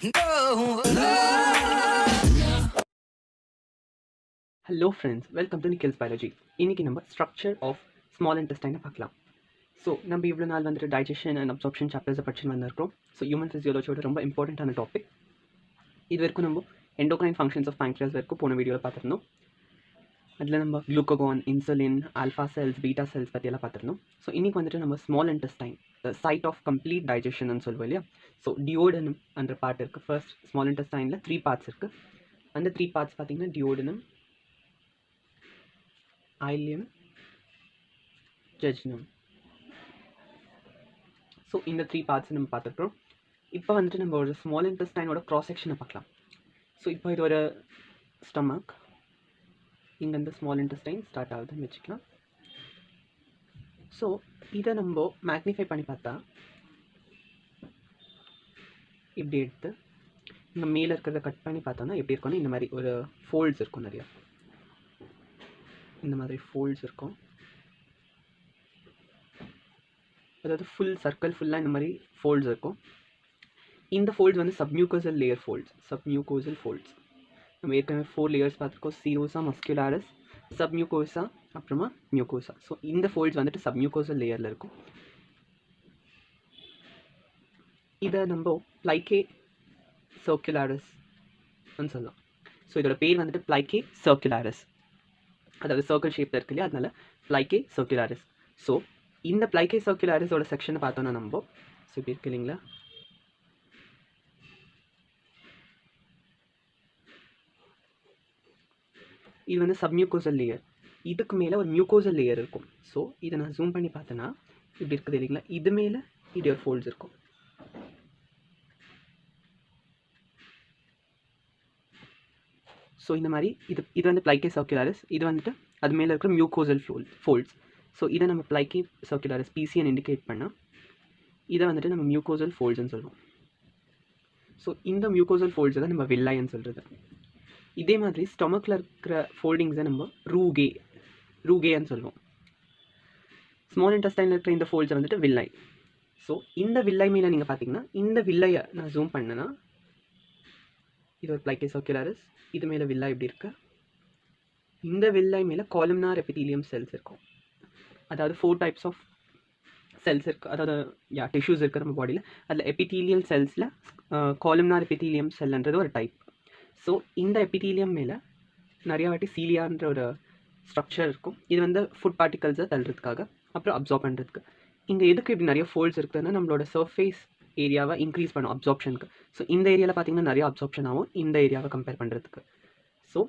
Hello friends, welcome to Nikhil's Biology. இன்னைக்கு நம்ம structure of small intestine பார்க்கலாம். So நம்ம இவ்வளோ நாள் வந்துட்டு digestion and absorption chapters படிச்சுன்னு வந்திருக்கோம். ஸோ ஹியூமன் ஃபிசியாலஜியோட ரொம்ப இம்பார்ட்டண்ட்டான டாபிக். இது வரைக்கும் நம்ம endocrine functions of pancreas வரைக்கும் போன வீடியோவில் பார்த்துருந்தோம். அதில் நம்ம glucagon, insulin, alpha cells, beta cells பற்றியெல்லாம் பார்த்துருந்தோம். ஸோ இன்றைக்கி வந்துட்டு நம்ம small intestine, the site of complete digestion சொல்லுவோம் இல்லையா. ஸோ டியோடனம் என்ற பார்ட் இருக்குது. ஃபர்ஸ்ட் ஸ்மால் இன்டெஸ்டைனில் 3 பார்ட்ஸ் இருக்குது. அந்த 3 பார்ட்ஸ் பார்த்திங்கன்னா டியோடனம், ileum, jejunum. ஸோ இந்த 3 பார்ட்ஸ் நம்ம பார்த்துருக்கோம். இப்போ வந்துட்டு நம்ம ஒரு ஸ்மால் இன்டெஸ்டைனோட க்ராஸ் செக்ஷனை பார்க்கலாம். ஸோ இப்போ இது ஒரு ஸ்டமக், இங்கேருந்து ஸ்மால் இன்டெஸ்டைன் ஸ்டார்ட் ஆகுதுன்னு வச்சுக்கலாம். ஸோ இதை நம்ம மேக்னிஃபை பண்ணி பார்த்தா இப்படி எடுத்து இங்கே மேலே இருக்கிறத கட் பண்ணி பார்த்தோம்னா எப்படி இருக்கும்னா இந்த மாதிரி ஒரு ஃபோல்ட்ஸ் இருக்கும், நிறையா இந்த மாதிரி ஃபோல்ட்ஸ் இருக்கும். அதாவது ஃபுல் சர்க்கிள் ஃபுல்லாக இந்த மாதிரி ஃபோல்ட்ஸ் இருக்கும். இந்த ஃபோல்ட்ஸ் வந்து submucosal layer folds, submucosal folds. நம்ம ஏற்கனவே 4 லேயர்ஸ் பார்த்துருக்கோம், சீரோசா, மஸ்குலாரஸ், சப்மியூக்கோசா, அப்புறமா மியூக்கோசா. ஸோ இந்த ஃபோல்ட்ஸ் வந்துட்டு சப்மியூக்கோசல் லேயரில் இருக்கும். இதை நம்ம ப்ளைகே சர்க்குலாரஸ் சொல்லலாம். ஸோ இதோட பேர் வந்துட்டு ப்ளைகே சர்க்குலாரஸ், அதாவது சர்க்கிள் ஷேப்பில் இருக்கு இல்லையா, அதனால ப்ளைகே சர்க்குலாரிஸ். ஸோ இந்த ப்ளைகே சர்க்குலாரிஸோட செக்ஷனை பார்த்தோன்னா நம்ம ஸோ இப்படி இருக்கு இல்லைங்களா, இது வந்து சப்மியூக்கோசல் லேயர். இதுக்கு மேலே ஒரு மியூக்கோசல் லேயர் இருக்கும். ஸோ இதை நான் ஜூம் பண்ணி பார்த்தேன்னா இப்படி இருக்குது இல்லைங்களா, இது மேலே இப்படி ஒரு ஃபோல்ட்ஸ் இருக்கும். ஸோ இந்த மாதிரி இது வந்து ப்ளைகே சர்க்குலாரிஸ், இது வந்துட்டு அது மேலே இருக்கிற மியூக்கோசல் ஃபோல்ட்ஸ். ஸோ இதை நம்ம ப்ளைகே சர்க்குலாரிஸ் பிசின்னு இண்டிகேட் பண்ணால் இதை வந்துட்டு நம்ம மியூக்கோசல் ஃபோல்ட்ஸ்ன்னு சொல்லுவோம். ஸோ இந்த மியூக்கோசல் ஃபோல்ட்ஸை தான் நம்ம வில்லைன்னு சொல்கிறது. இதே மாதிரி ஸ்டொமக்கில் இருக்கிற ஃபோல்டிங்ஸை நம்ம ரூகேன்னு சொல்லுவோம். ஸ்மால் இன்டெஸ்டைனில் இருக்கிற இந்த ஃபோல்ட்ஸை வந்துட்டு வில்லை. ஸோ இந்த வில்லை மேலே நீங்கள் பார்த்தீங்கன்னா இந்த வில்லையை நான் ஜூம் பண்ணேன்னா இது ஒரு ப்ளைகே சர்க்குலாரிஸ், இது மேலே வில்லா எப்படி இருக்கு, இந்த வில்லை மேலே காலம்னார் எபிதீலியம் செல்ஸ் இருக்கும். அதாவது 4 டைப்ஸ் ஆஃப் செல்ஸ் இருக்குது, அதாவது டிஷ்யூஸ் இருக்குது நம்ம பாடியில். அதில் எபிதீலியல் செல்ஸில் காலம்னார் எபிதீலியம் செல்ன்றது ஒரு டைப். ஸோ இந்த எபிதீலியம் மேலே நிறையா வாட்டி சீலியான்ற ஒரு ஸ்ட்ரக்சர் இருக்கும். இது வந்து ஃபுட் பார்ட்டிகல்ஸை தள்ளுறதுக்காக, அப்புறம் அப்சார்ப் பண்ணுறதுக்கு. இங்கே எதுக்கு இப்படி நிறைய ஃபோல்ட்ஸ் இருக்குதுன்னா நம்மளோட சர்ஃபேஸ் ஏரியாவை இன்க்ரீஸ் பண்ணும் அப்சார்ப்ஷனுக்கு. ஸோ இந்த ஏரியாவில் பார்த்தீங்கன்னா நிறைய அப்சார்ப்ஷன் ஆகும் இந்த ஏரியாவை கம்பேர் பண்ணுறதுக்கு. ஸோ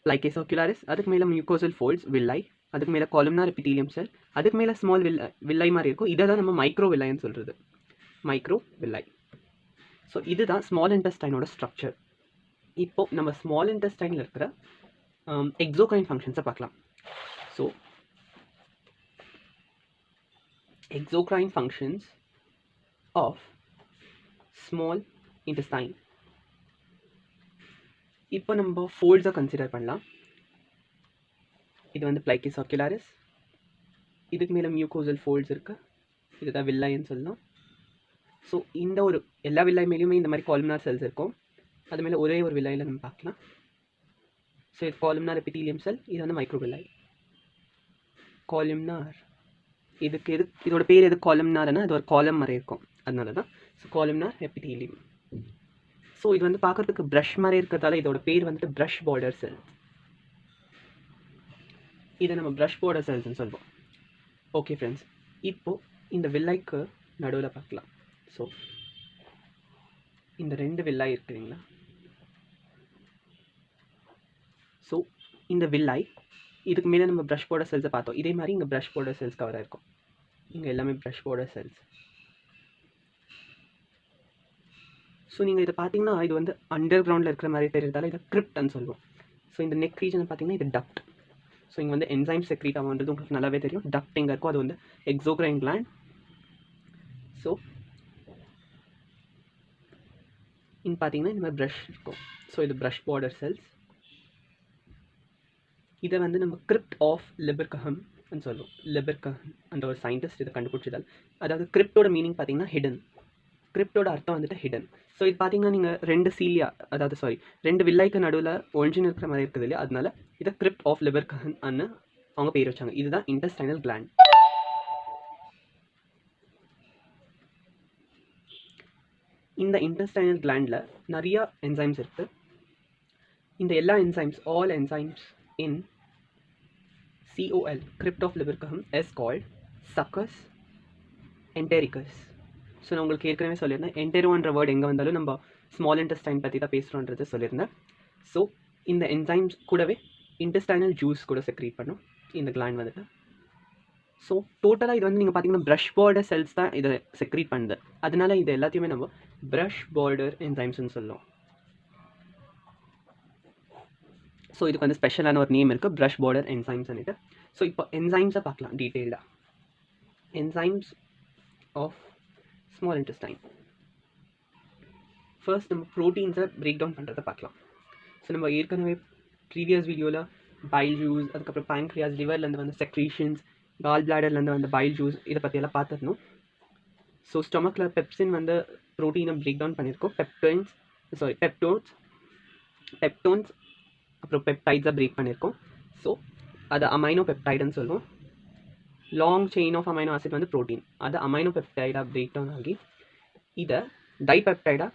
ப்ளைகே சர்க்குலாரிஸ், அதுக்கு மேலே மியூக்கோசல் ஃபோல்ட்ஸ் வில்லை, அதுக்கு மேலே காலம்னார் எபிதீலியம் செல், அதுக்கு மேலே ஸ்மால் வில்லை மாதிரி இருக்கும். இதை தான் நம்ம மைக்ரோ வில்லைன்னு சொல்கிறது, மைக்ரோ வில்லை. ஸோ இதுதான் ஸ்மால் இன்டெஸ்டைனோட ஸ்ட்ரக்சர். இப்போது நம்ம ஸ்மால் இன்டெஸ்டைனில் இருக்கிற எக்ஸோக்ரைன் ஃபங்க்ஷன்ஸை பார்க்கலாம். So exocrine functions of small intestine. இப்போ நம்ம ஃபோல்ட்ஸை கன்சிடர் பண்ணலாம். இது வந்து ப்ளைகே சர்க்குலாரிஸ், இதுக்கு மேலே மியூக்கோசல் ஃபோல்ட்ஸ் இருக்குது, இதுதான் வில்லைன்னு சொல்லலாம். ஸோ இந்த ஒரு எல்லா வில்லை மேலேயுமே இந்த மாதிரி காலம்னார் செல்ஸ் இருக்கும். அது மேலே ஒரே ஒரு வில்லையில் நம்ம பார்க்கலாம். ஸோ இது காலம்னார் எபிதீலியம் செல், இது வந்து மைக்ரோ வில்லை. காலம்னார், இதோட பேர் எது காலம்னார்னா அது ஒரு காலம் மாதிரி இருக்கும், அதனால தான். So columnar epithelium. ஸோ இது வந்து பார்க்குறதுக்கு ப்ரஷ் மாதிரி இருக்கிறதால இதோட பேர் வந்துட்டு ப்ரஷ் பார்டர் செல்ஸ். இதை நம்ம ப்ரஷ் பார்டர் செல்ஸ்ன்னு சொல்லுவோம். ஓகே ஃப்ரெண்ட்ஸ், இப்போது இந்த வில்லைக்கு நடுவில் பார்க்கலாம். ஸோ இந்த 2 வில்லை இருக்குதுங்களா, ஸோ இந்த வில்லை இதுக்கு மேலே நம்ம ப்ரஷ் பார்டர் செல்ஸை பார்த்தோம். இதே மாதிரி இங்கே ப்ரஷ் பார்டர் செல்ஸ் கவராக இருக்கும். இங்கே எல்லாமே ப்ரஷ் பார்டர் செல்ஸ். ஸோ நீங்கள் இதை பார்த்தீங்கன்னா இது வந்து அண்டர் கிரவுண்டில் இருக்கிற மாதிரி தெரியறதால இதை கிரிப்ட்னு சொல்லுவோம். ஸோ இந்த நெக் ரீஜனை பார்த்தீங்கன்னா இது டக்ட். ஸோ இங்கே வந்து என்சைம் செக்ரீட் ஆகுன்றது உங்களுக்கு நல்லாவே தெரியும். டக்ட் எங்கே இருக்கும், அது வந்து எக்ஸோக்ரைன் கிளாண்ட். ஸோ இங்கே பார்த்தீங்கன்னா இந்த மாதிரி ப்ரஷ் இருக்கும். ஸோ இது ப்ரஷ் பார்டர் செல்ஸ். இதை வந்து நம்ம கிரிப்ட் ஆஃப் லிபர்கஹம் சொல்லுவோம். லிபர்கஹம் அந்த ஒரு சயின்டிஸ்ட் இதை கண்டுபிடிச்சதால். அதாவது கிரிப்டோட மீனிங் பார்த்தீங்கன்னா ஹிடன். கிரிப்டோட அர்த்தம் வந்துட்டு ஹிடன். ஸோ இது பார்த்தீங்கன்னா நீங்கள் 2 சீலியா, அதாவது 2 வில்லைக்கு நடுவில் ஒழிஞ்சின்னு இருக்கிற மாதிரி இருக்குது இல்லையா, அதனால இதை கிரிப்ட் ஆஃப் லிபர்கஹன் அன்னு அவங்க பேர் வச்சாங்க. இதுதான் இன்டெஸ்டைனல் கிளாண்ட். இந்த இன்டெஸ்டைனல் கிளாண்டில் நிறைய என்சைம்ஸ் இருக்குது. இந்த எல்லா enzymes, all enzymes in COL, crypt of Libercum, is called succus entericus. So நான் உங்களுக்கு ஏற்கனவே சொல்லியிருந்தேன், என்டெரோன்ற வேர்டு எங்கே வந்தாலும் நம்ம ஸ்மால் இன்டெஸ்டைன் பற்றி தான் பேசுகிறோன்றது சொல்லியிருந்தேன். ஸோ இந்த என்சைம்ஸ் கூடவே இன்டெஸ்டைனல் ஜூஸ் கூட செக்ரீட் பண்ணும் இந்த கிளாண்ட் வந்துட்டு. ஸோ டோட்டலாக இது வந்து நீங்கள் பார்த்தீங்கன்னா ப்ரஷ் பார்டர் செல்ஸ் தான் இதை செக்ரீட் பண்ணுது. அதனால இது எல்லாத்தையுமே நம்ம ப்ரஷ் பார்டர் என்சைம்ஸ்னு சொல்லுவோம். ஸோ இதுக்கு வந்து ஸ்பெஷலான ஒரு நேம் இருக்குது, ப்ரஷ் பார்டர் என்சைம்ஸ்னுட்டு. ஸோ இப்போ என்சைம்ஸை பார்க்கலாம் டீட்டெயில்டாக. Enzymes of small intestine. First நம்ம ப்ரோட்டீன்ஸை பிரேக் டவுன் பண்ணுறதை பார்க்கலாம். ஸோ நம்ம ஏற்கனவே ப்ரீவியஸ் வீடியோவில் பைல் ஜூஸ், அதுக்கப்புறம் பேங்க்ரியாஸ், லிவர்லேருந்து வந்து செக்ரீஷன்ஸ், கால் பிளாடர்லேருந்து வந்து பைல் ஜூஸ், இதை பற்றியெல்லாம் பார்த்துருந்தோம். ஸோ ஸ்டொமக்கில் பெப்சின் வந்து ப்ரோட்டீனை பிரேக் டவுன் பண்ணியிருக்கோம். பெப்டோன்ஸ் அப்புறம் பெப்டைட்ஸை பிரேக் பண்ணியிருக்கோம். ஸோ அது அமைனோ பெப்டைடுன்னு சொல்லுவோம். Long chain of amino acid வந்து ப்ரோட்டீன், அது அமைனோ பெப்டைடாக பிரேக் டவுன் ஆகி இதை டைபெப்டைடாக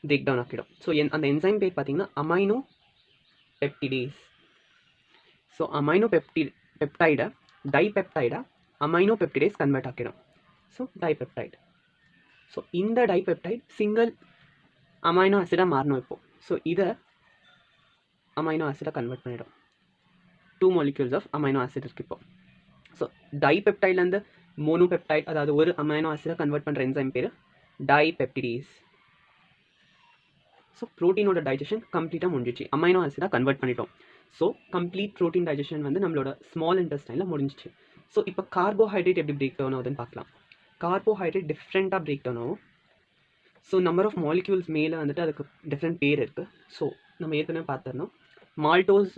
பிரேக் டவுன் ஆக்கிடும். ஸோ அந்த என்சைம் பேர் பார்த்தீங்கன்னா அமைனோ பெப்டிடேஸ். ஸோ அமைனோ பெப்டைடை டைபெப்டைடாக அமைனோ பெப்டிடேஸ் கன்வெர்ட் ஆக்கிடும். So dipeptide. ஸோ இந்த டைபெப்டைட் சிங்கிள் அமைனோ ஆசிடாக மாறணும் இப்போ. ஸோ இதை அமைனோ ஆசிடாக கன்வெர்ட் பண்ணிடும். 2 molecules ஆஃப் அமைனோ ஆசிட் இருக்குது இப்போ. ஸோ டைபெப்டைட்லேருந்து மோனோபெப்டைட், அதாவது ஒரு அமைனோ ஆசிடாக கன்வெர்ட் பண்ணுற என்சைம் பேர் டைபெப்டிடேஸ். ஸோ ப்ரோட்டீனோட டைஜஷன் கம்ப்ளீட்டாக முடிஞ்சிச்சு, அமைனோ ஆசிடாக கன்வெர்ட் பண்ணிட்டோம். ஸோ கம்ப்ளீட் ப்ரோட்டீன் டைஜஷன் வந்து நம்மளோட ஸ்மால் இன்டெஸ்டைனில் முடிஞ்சிச்சு. ஸோ இப்போ கார்போஹைட்ரேட் எப்படி பிரேக் டவுன் ஆகுதுன்னு பார்க்கலாம். கார்போஹைட்ரேட் டிஃப்ரெண்ட்டாக பிரேக் டவுன் ஆகும். ஸோ நம்பர் ஆஃப் மாலிக்யூல்ஸ் மேலே வந்துட்டு அதுக்கு டிஃப்ரெண்ட் பேர் இருக்குது. ஸோ நம்ம ஏற்கனவே பார்த்துருந்தோம், மால்டோஸ்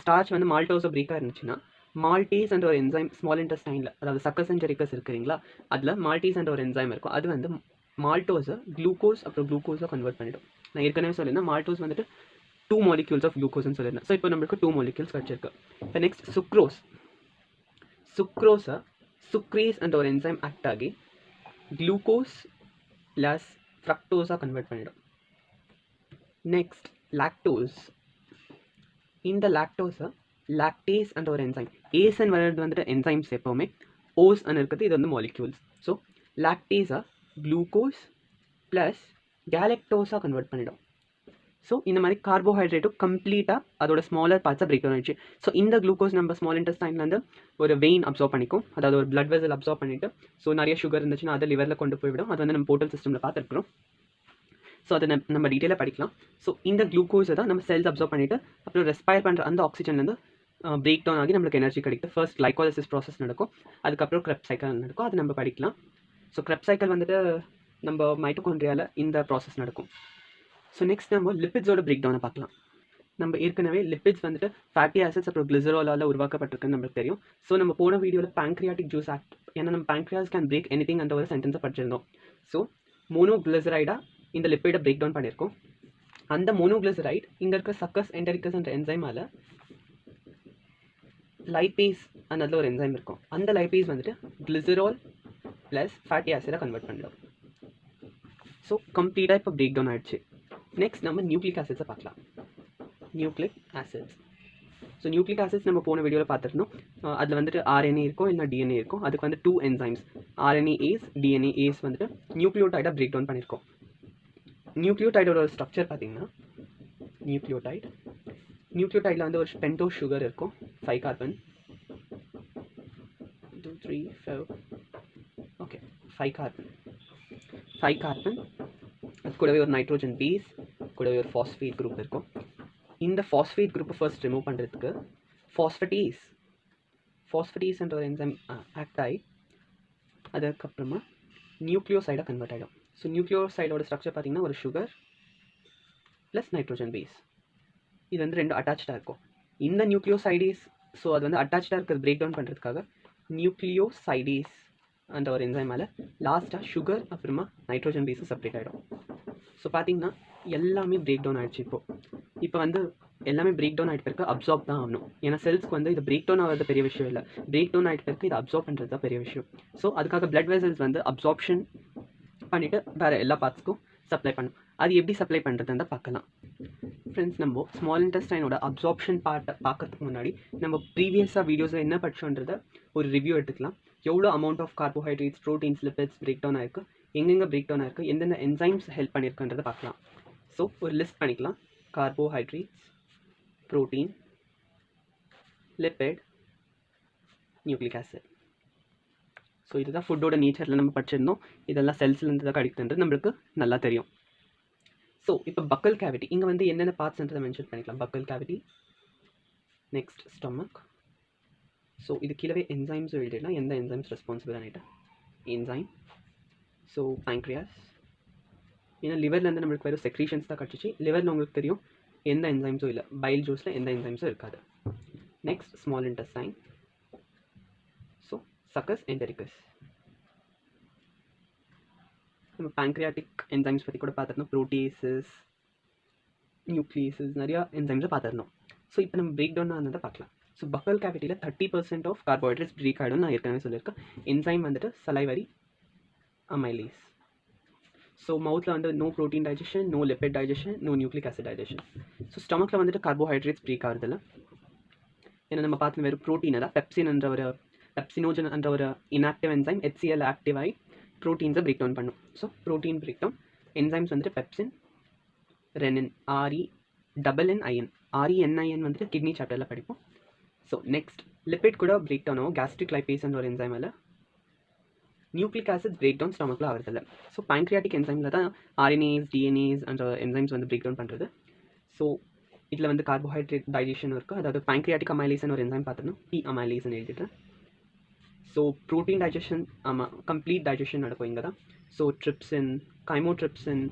ஸ்டார்ச் வந்து மால்டோஸை பிரேக்காக இருந்துச்சுன்னா மால்டேஸ் என்ற ஒரு என்சைம் ஸ்மால் இன்டெஸ்டைனில், அதாவது சக்கஸ் என்டெரிக்கஸ் இருக்கிறீங்களா, அதில் மால்டேஸ் என்ற ஒரு என்சைம் இருக்கும். அது வந்து மால்டோஸை குளுக்கோஸ் அப்புறம் குளுக்கோஸாக கன்வெர்ட் பண்ணிடும். நான் ஏற்கனவே சொல்லியிருந்தேன் மால்டோஸ் வந்துட்டு 2 molecules ஆஃப் குளுக்கோஸ்ன்னு சொல்லியிருந்தேன். ஸோ இப்போ நம்மளுக்கு 2 molecules கிடச்சிருக்கு. இப்போ நெக்ஸ்ட் சுக்ரோஸை சுக்ரேஸ் என்ற ஒரு என்சைம் ஆக்ட் ஆகி குளுக்கோஸ் ப்ளஸ் ஃப்ரக்டோஸாக கன்வெர்ட் பண்ணிடும். Next lactose. இந்த லாக்டோஸை லாக்டேஸ் என்ற ஒரு என்சைம், ஏசன் வர்றது வந்துட்டு என்சைம்ஸ் எப்போவுமே, ஓஸ் அன்னு இருக்கிறது இது வந்து மாலிக்யூல்ஸ். ஸோ லாக்டேஸை குளுக்கோஸ் ப்ளஸ் கேலக்டோஸாக கன்வெர்ட் பண்ணிடும். ஸோ இந்த மாதிரி கார்போஹைட்ரேட்டும் கம்ப்ளீட்டாக அதோட ஸ்மாலர் பார்ட்ஸாக பிரேக் டவுன் ஆயிடுச்சு. ஸோ இந்த குளுக்கோஸ் நம்ம ஸ்மால் இன்டெஸ்டைன்லேருந்து ஒரு வெயின் அப்சார்ப் பண்ணிக்கும், அதாவது ஒரு பிளட் வெசல் அப்சார்ப் பண்ணிவிட்டு, ஸோ நிறைய சுகர் இருந்துச்சுன்னா அதை லிவரில் கொண்டு போய்விடும். அது வந்து நம்ம போர்ட்டல் சிஸ்டமில் பார்த்துருக்குறோம். ஸோ அதை நம்ம டீட்டெயிலாக படிக்கலாம். ஸோ இந்த குளுக்கோஸை தான் நம்ம செல்ஸ் அப்சார்ப் பண்ணிவிட்டு அப்புறம் ரெஸ்பயர் பண்ணுற அந்த ஆக்சிஜன்லேருந்து பிரேக் டவுன் ஆகி நம்மளுக்கு எனர்ஜி கிடைக்கும். ஃபர்ஸ்ட் கிளைகாலிசிஸ் ப்ராசஸ் நடக்கும், அதுக்கப்புறம் கிரெப் சைக்கிள் நடக்கும், அது நம்ம படிக்கலாம். ஸோ கிரெப் சைக்கிள் வந்துட்டு நம்ம மைட்டோகாண்ட்ரியாவில் இந்த ப்ராசஸ் நடக்கும். ஸோ நெக்ஸ்ட் நம்ம லிப்பிட்ஸோட பிரேக் டவுனை பார்க்கலாம். நம்ம ஏற்கனவே லிப்பிட்ஸ் வந்துட்டு ஃபேட்டி ஆசிட்ஸ் அப்புறம் கிளிசராலால் உருவாக்கப்பட்டிருக்குன்னு நம்மளுக்கு தெரியும். ஸோ நம்ம போன வீடியோவில் பேங்க்ரியாட்டிக் ஜூஸ் ஆக்ட், ஏன்னா நம்ம பேங்க்ரியாஸ் கேன் பிரேக் எனிதிங் அந்த ஒரு சென்டென்ஸை படிச்சிருந்தோம். ஸோ மோனோகிளிசரைடாக இந்த லிப்பிடை பிரேக் டவுன் பண்ணியிருக்கோம். அந்த மோனோகிளிசரைட் இங்கே இருக்கிற சக்கஸ் என்டெரிக்கஸ் என்ற என்சைமால் லைபேஸ் ಅನ್ನೋದು ஒரு என்சைம் இருக்கும். அந்த லைபேஸ் வந்துட்டு கிளிசரால் ப்ளஸ் ஃபேட்டி ஆசிடாக கன்வெர்ட் பண்ணிடும். ஸோ கம்ப்ளீட்டாக இப்போ பிரேக் டவுன் ஆகிடுச்சு. நெக்ஸ்ட் நம்ம நியூக்ளிக் ஆசிட்ஸை பார்க்கலாம். Nucleic acids. So nucleic acids நம்ம போன வீடியோவில் பார்த்துருந்தோம். அதில் வந்துட்டு ஆர்என்ஏ இருக்கும், இல்லை டிஎன்ஏ இருக்கும். அதுக்கு வந்து 2 என்சைம்ஸ் ஆர்என்ஏஏஸ், டிஎன்ஏஏஸ் வந்துட்டு நியூக்ளியோடைடாக பிரேக் டவுன் பண்ணியிருக்கோம். நியூக்ளியோடைடோட ஸ்ட்ரக்சர் பார்த்தீங்கன்னா நியூக்ளியோடைடில் வந்து ஒரு பென்டோஸ் சுகர் இருக்கும், 5 கார்பன், 2 3 4 ஓகே 5 கார்பன். அது கூடவே ஒரு நைட்ரோஜன் பேஸ், கூடவே ஒரு ஃபாஸ்பேட் குரூப் இருக்கும். இந்த ஃபாஸ்பேட் குரூப்பை ஃபர்ஸ்ட் ரிமூவ் பண்ணுறதுக்கு ஃபாஸ்பேட்டேஸ் என்ற ஒரு என்சைம் ஆக்ட் ஆகி அதுக்கப்புறமா நியூக்ளியோசைடாக கன்வெர்ட் ஆகிடும். ஸோ நியூக்ளியோசைடோட ஸ்ட்ரக்சர் பார்த்தீங்கன்னா ஒரு சுகர் ப்ளஸ் நைட்ரோஜன் பேஸ், இது வந்து 2 அட்டாச்சாக இருக்கும். இந்த நியூக்ளியோசைடேஸ், ஸோ அது வந்து அட்டாச்சாக இருக்கிறது பிரேக் டவுன் பண்ணுறதுக்காக நியூக்ளியோசைடேஸ் அந்த ஒரு என்சைமால் லாஸ்ட்டாக சுகர் அப்புறமா நைட்ரோஜன் பேஸும் செப்பரேட் ஆகிடும். ஸோ பார்த்தீங்கன்னா எல்லாமே பிரேக் டவுன் ஆகிடுச்சு. இப்போ வந்து எல்லாமே பிரேக் டவுன் ஆகிட்டு பிறகு அப்சார்ப் தான் ஆகணும். ஏன்னா செல்ஸ்க்கு வந்து இது பிரேக் டவுன் ஆகிறது பெரிய விஷயம் இல்லை, பிரேக் டவுன் ஆகிட்டு பிறகு இது அப்சார்ப் பண்ணுறது தான் பெரிய விஷயம். ஸோ அதுக்காக பிளட் வெசல்ஸ் வந்து அப்சார்ப்ஷன் பண்ணிவிட்டு வேறு எல்லா பார்ட்ஸ்க்கும் சப்ளை பண்ணும். அது எப்படி சப்ளை பண்ணுறதுன்னு தான் பார்க்கலாம். ஃப்ரெண்ட்ஸ், நம்ம ஸ்மால் இன்டெஸ்டைனோட அப்சார்ப்ஷன் பார்ட்டை பார்க்கறதுக்கு முன்னாடி நம்ம ப்ரீவியஸாக வீடியோஸில் என்ன படிச்சோன்றத ஒரு ரிவ்யூ எடுத்துக்கலாம். எவ்வளோ amount of carbohydrates, proteins, lipids break down ஆயிருக்கு, எங்கெங்கே பிரேக் டவுன் ஆயிருக்கு, எந்தெந்த என்சைம்ஸ் ஹெல்ப் பண்ணியிருக்குன்றதை பார்க்கலாம். ஸோ ஒரு லிஸ்ட் பண்ணிக்கலாம். Carbohydrates, protein, lipid, nucleic acid. So இதுதான் ஃபுட்டோட நேச்சரில் நம்ம படிச்சிருந்தோம். இதெல்லாம் செல்ஸ்லேருந்து தான் கிடைக்குதுன்றது நம்மளுக்கு நல்லா தெரியும். ஸோ இப்போ பக்கல் கேவிட்டி, இங்கே வந்து என்னென்ன பார்ட்ஸ்ன்றதை மென்ஷன் பண்ணிக்கலாம். பக்கல் கேவிட்டி, நெக்ஸ்ட் ஸ்டொமக். ஸோ இது கீழே என்சைம்ஸ் எழுதிடலாம். எந்த என்சைம்ஸ் ரெஸ்பான்சிபிள் ஆகிட்டு என்சைம். ஸோ பேங்க்ரியாஸ், ஏன்னா லிவர்லேருந்து நம்மளுக்கு வெறும் செக்ரீஷன்ஸ் தான் கிடச்சிச்சு. லிவரில் உங்களுக்கு தெரியும் எந்த என்சைம்ஸும் இல்லை, பைல் ஜூஸில் எந்த என்சைம்ஸும் இருக்காது. Next small intestine. So succus, entericus. நம்ம பேங்க்ரியாட்டிக் என்சைம்ஸ் பற்றி கூட பார்த்துருந்தோம். ப்ரோட்டீசஸ், நியூக்ளியஸஸ், நிறையா என்சைம்ஸை பார்த்துருந்தோம். ஸோ இப்போ நம்ம பிரேக் டவுன் ஆனதை பார்க்கலாம். ஸோ பக்கல் கேவிட்டியில் 30% ஆஃப் கார்போஹைட்ரேட்ஸ் பிரேக் ஆகிடும் நான் ஏற்கனவே சொல்லியிருக்கேன். என்சைம் வந்துட்டு சலைவரி அமைலேஸ். ஸோ மவுத்தில் வந்து no protein digestion, no lipid digestion, no nucleic acid digestion. So ஸ்டொமக்கில் வந்துட்டு கார்போஹைட்ரேட்ஸ் பிரேக் ஆகிறதில்ல. ஏன்னா நம்ம பார்த்து வெறும் ப்ரோட்டீனை தான் பெப்சினோஜன் என்ற ஒரு இன்ஆக்டிவ் என்சைம் HCl ஆக்டிவ் ஆகி ப்ரோட்டீன்ஸை பிரேக் டவுன் பண்ணும். So protein break down enzymes வந்துட்டு பெப்சின், ரெனின், RENNIN. RENIN வந்துட்டு கிட்னி சாப்டரில் படிப்போம். ஸோ நெக்ஸ்ட் லிபிட் கூட பிரேக் டவுன் ஆகும். கேஸ்ட்ரிக் லைபேஸ்ன்ற ஒரு என்சைமில். நியூக்ளிக் ஆசிட் பிரேக் டவுன் ஸ்டொமக்கில் ஆகிறதில்ல. ஸோ பேங்க்ரியாட்டிக் என்சைமில் தான் RNAs, DNAs என்ற என்சைம்ஸ் வந்து பிரேக் டவுன் பண்ணுறது. ஸோ இதில் வந்து கார்போஹைட்ரேட் டைஜஷன் இருக்குது. அதாவது பேங்க்ரியாட்டிக் அமைலேஸ்னு ஒரு என்சைம் பார்த்துருந்தோம், P அமைலேஸ்னு எழுதிட்டு. ஸோ ப்ரோட்டீன் டைஜஷன், ஆமாம், கம்ப்ளீட் டைஜஷன் நடக்கும் இங்கே தான். ஸோ ட்ரிப்சின், கைமோட்ரிப்சின்,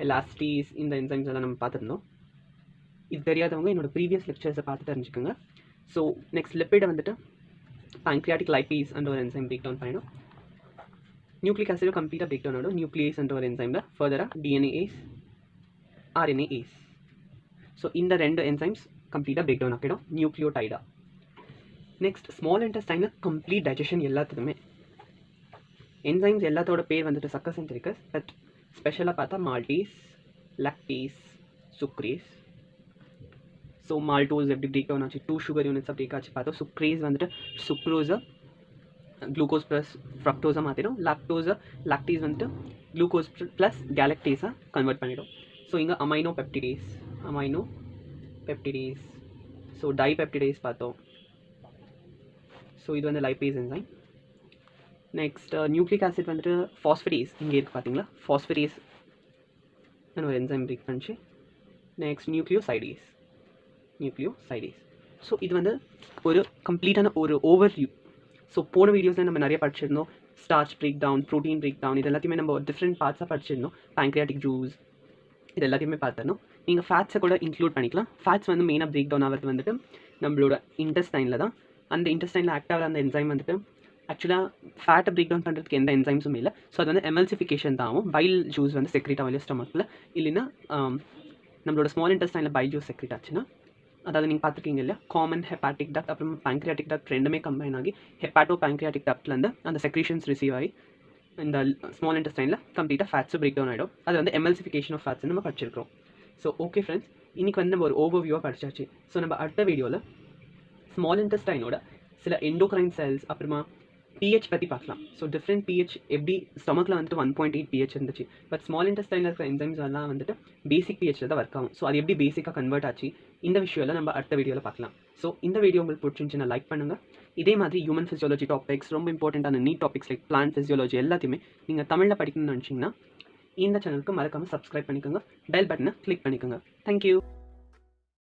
எலாஸ்டீஸ், இந்த என்சைம்ஸ் எல்லாம் நம்ம பார்த்துருந்தோம். இது தெரியாதவங்க என்னோட ப்ரீவியஸ் லெக்சர்ஸை பார்த்து தெரிஞ்சுக்கோங்க. ஸோ நெக்ஸ்ட் லிப்பிடை வந்துட்டு பேங்க்ரியாட்டிக் லைபேஸ் என்ற ஒரு என்சைம் பிரேக் டவுன் பண்ணிடும். நியூக்ளிக் ஆசிட் கம்ப்ளீட்டாக பிரேக் டவுன் ஆகிடும் நியூக்ளியஸ் என்ற ஒரு என்சைமில். ஃபர்தராக DNAs, RNAs. ஸோ இந்த ரெண்டு என்சைம்ஸ் கம்ப்ளீட்டாக பிரேக் டவுன் ஆகிடும் நியூக்ளியோடைடா. நெக்ஸ்ட் ஸ்மால் இன்டெஸ்டைனில் கம்ப்ளீட் டைஜஷன் எல்லாத்துக்குமே. என்சைம்ஸ் எல்லாத்தோட பேர் வந்துட்டு சக்கஸ், என்டெரிக்கஸ். பட் ஸ்பெஷலாக பார்த்தா maltase, lactase, sucrase. So maltose எப்படி பிரேக் டவுன் ஆச்சு, 2 சுகர் யூனிட்ஸாக பிரேக் ஆச்சு பார்த்தோம். சுக்ரேஸ் வந்துட்டு சுக்ரோஸை குளுக்கோஸ் ப்ளஸ் ஃப்ரக்டோஸாக மாற்றிடும். லாக்டேஸ் வந்துட்டு குளுக்கோஸ் ப்ளஸ் கேலக்டேஸாக கன்வெர்ட் பண்ணிடும். ஸோ இங்கே அமைனோ பெப்டிடேஸ். ஸோ டைபெப்டிடேஸ் பார்த்தோம். ஸோ இது வந்து lipase enzyme. Next nucleic acid வந்துட்டு ஃபாஸ்படேஸ், இங்கே இருக்குது பார்த்தீங்களா, ஃபாஸ்படேஸ் ஒரு என்சைம் பிரேக் பண்ணிச்சு. நெக்ஸ்ட் நியூக்ளியோசைடேஸ். ஸோ இது வந்து ஒரு கம்ப்ளீட்டான ஒரு ஓவர்வியூ. ஸோ போன வீடியோஸில் நம்ம நிறைய படிச்சிருந்தோம். Starch break down, protein break down, இது எல்லாத்தையுமே நம்ம டிஃப்ரெண்ட் பார்ட்ஸாக படிச்சிருந்தோம். பேங்க்ரியாட்டிக் ஜூஸ், இது எல்லாத்தையுமே பார்த்துருந்தோம். நீங்கள் ஃபேட்ஸை கூட இன்க்ளூட் பண்ணிக்கலாம். ஃபேட்ஸ் வந்து மெயினாக பிரேக் டவுன் ஆகிறது வந்துட்டு நம்மளோட இன்டெஸ்டைனில் தான். அந்த இன்டெஸ்டைனில் ஆக்டாக அந்த என்சைம் வந்துட்டு ஆக்சுவலாக ஃபேட்டை பிரேக் டவுன் பண்ணுறதுக்கு எந்த என்சைம்ஸும் இல்லை. ஸோ அது வந்து எமல்சிஃபிகேஷன் தான் ஆகும். பைல் ஜூஸ் வந்து செக்ரேட் ஆகலையே ஸ்டொமக்கில். இல்லைன்னா நம்மளோட ஸ்மால் இன்டெஸ்டைனில் பைல் ஜூஸ் செக்ரேட் ஆச்சுன்னா, அதாவது நீங்கள் பார்த்துருக்கீங்க இல்லையா, காமன் ஹெப்பாட்டிக் டக்ட் அப்புறம் பேங்க்ரியாட்டிக் டக்ட் ரெண்டுமே கம்பைன் ஆகி ஹெப்பாட்டோ பேங்க்ரியாட்டிக் டக்ட்லேருந்து அந்த செக்ரேஷன்ஸ் ரிசீவ் ஆகி இந்த ஸ்மால் இன்டெஸ்டைனில் கம்ப்ளீட்டாக ஃபேட்ஸும் பிரேக் டவுன் ஆகிடும். அது வந்து எமல்சிஃபிகேஷன் ஆஃப் ஃபேட்ஸ் நம்ம படிச்சிருக்கோம். ஸோ ஓகே ஃப்ரெண்ட்ஸ், இன்றைக்கி வந்து நம்ம ஒரு ஓவர்வியூவாக படிச்சாச்சு. ஸோ நம்ம அடுத்த வீடியோவில் ஸ்மால் இன்டெஸ்டைனோட சில எண்டோக்ரைன் செல்ஸ் அப்புறமா pH பற்றி பார்க்கலாம். ஸோ டிஃப்ரெண்ட் pH எப்படி ஸ்டொமக்கில் வந்துட்டு 1.8 pH இருந்துச்சு. பட் ஸ்மால் இன்டெஸ்டைனில் இருக்கிற என்சைம்ஸ் எல்லாம் வந்துட்டு பேசிக் pHல தான் ஒர்க் ஆகும். ஸோ அது எப்படி பேசிக்காக கன்வெர்ட் ஆச்சு, இந்த விஷயம்லாம் நம்ம அடுத்த வீடியோவில் பார்க்கலாம். ஸோ இந்த வீடியோ உங்களுக்கு பிடிச்சிருந்துச்சுன்னா லைக் பண்ணுங்கள். இதே மாதிரி ஹியூமன் ஃபிசியாலஜி டாபிக்ஸ், ரொம்ப இம்பார்ட்டண்ட்டான NEET topics like plant physiology எல்லாத்தையுமே நீங்கள் தமிழில் படிக்கணும்னு நினச்சிங்கன்னா இந்த சேனலுக்கு மறக்காமல் சப்ஸ்கிரைப் பண்ணிக்கோங்க, பெல் பட்டனை கிளிக் பண்ணிக்கோங்க. தேங்க்யூ.